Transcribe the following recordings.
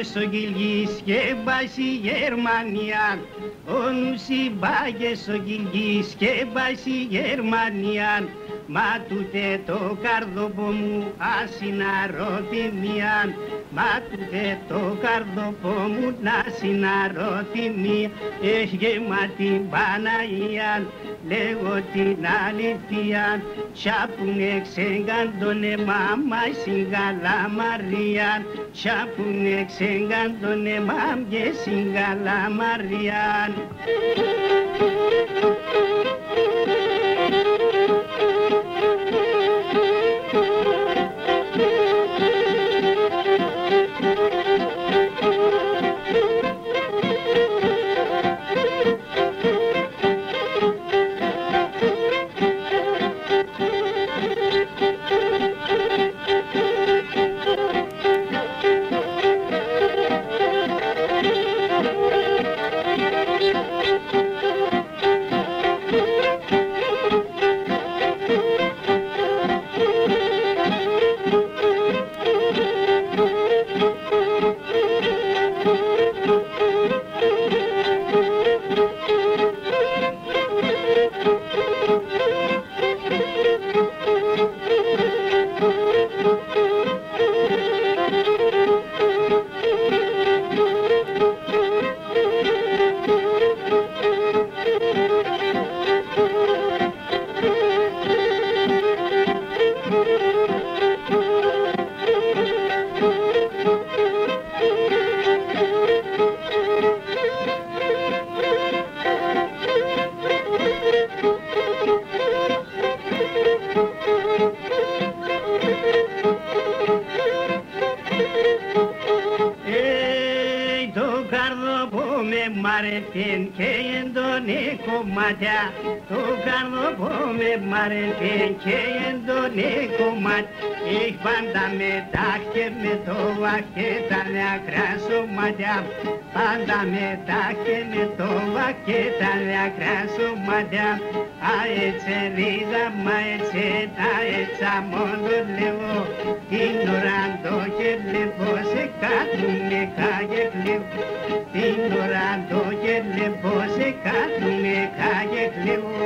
στο Κιλγής και μπάσει Γερμανία. Ο νους συμπάγε στο Κιλγής και μπάσει Γερμανία. Μα τούτε το καρδόπο μου ασυναρωτημία. Μα τούτε το καρδόπο μου ασυναρωτημία. Έχει γεμάτη Παναγία, λέγω την αλήθεια. Σάπουνε ξεγκάντωνε μάμα συγκαλά Μαρία. Σάπουνε ξεγκάντωνε μάμ και συγκαλά Μαρία. Και εντονή κομμάτια, το καρδόπο με μαρετέν και εντονή κομμάτια. Έχει πάντα με τάχτε με το βαχέ τα νεακρά σωμάτια. Πάντα με τάχτε με το βαχέ τα νεακρά σωμάτια. Αέτσε ρίδα, μα έτσι τα έτσα μόνο λέω. Την ώρα το και βλέπω σε κάτω με κάγε βλέπω. Την ώρα το και βλέπω σε κάτω με κάγε βλέπω.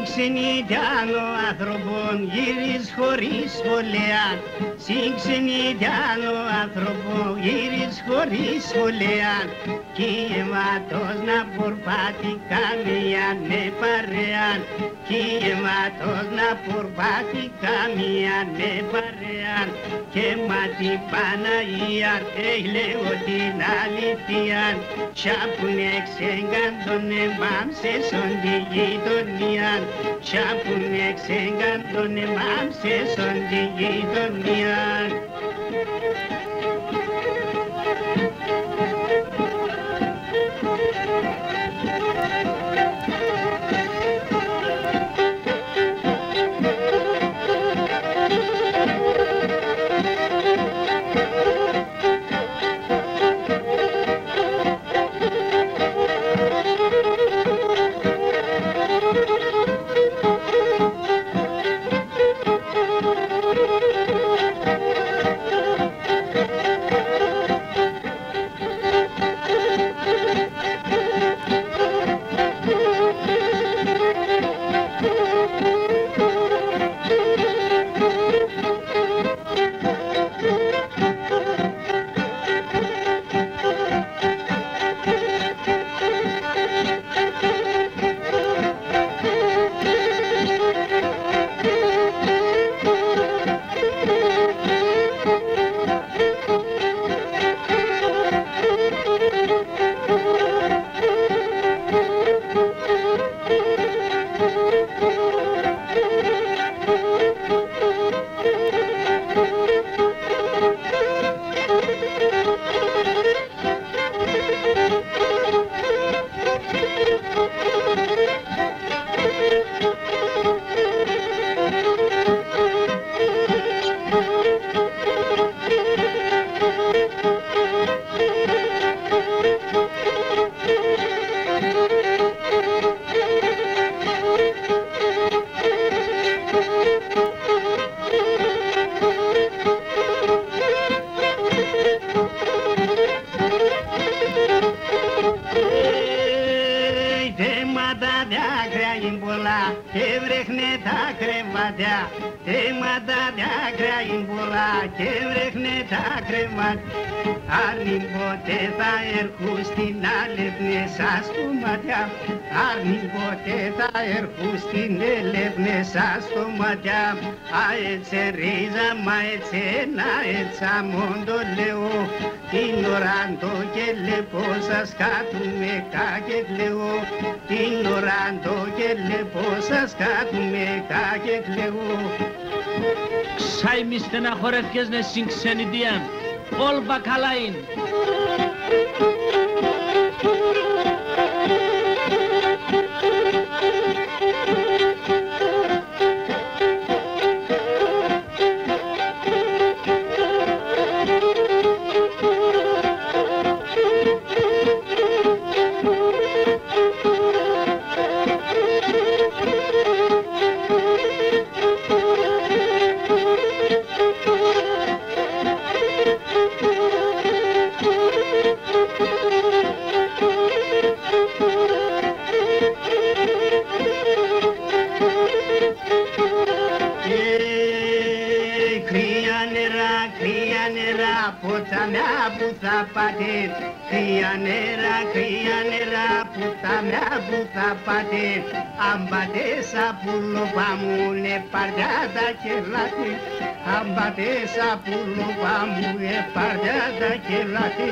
Ξενιτιάνο άνθρωπον γύρις χωρίς σχολεία. Ξενιτιάνο άνθρωπον γύρις χωρίς σχολεία. Κι αιματός να πορπάτη καμία με παρέα. Κι αιματός να πορπάτη καμία με παρέα. Και μα την Παναγία έχει λέω την αλήθεια. Σάπουνε ξεγκάντωνε μάμσεσον τη γειτονία. Σάπουνε ξεγκάντωνε μάμσεσον τη γειτονία. de grea în bola, ce vrehne ta crevadea, temada de grea în bola, ce vrehne ta crevad. Arnim boteza Hustina levne sa stomatea, arnim boteza Hustine levne sa stomatea, aețe riza maețe naeța mondoleo, ignorando che le posa scatume cachetleo, ignorando che le posa scatume cachetleo. Sai mi στεναχωρέθηκες να συγξενητιέμ, όλβα καλά είναι. Puța mea, puța pate, cria nera, puța mea, puța pate, am bate sapulul pamune, partea da chelate, am bate sapulul pamune, partea da chelate.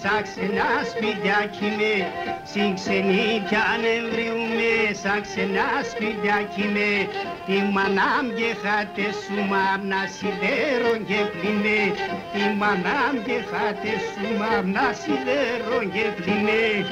Saxena spideachi me, Sinxenitiane vriume, Saxena spideachi me, Timanam ghehate sumam nasidero ghepline, Timanam ghehate sumam nasidero ghepline.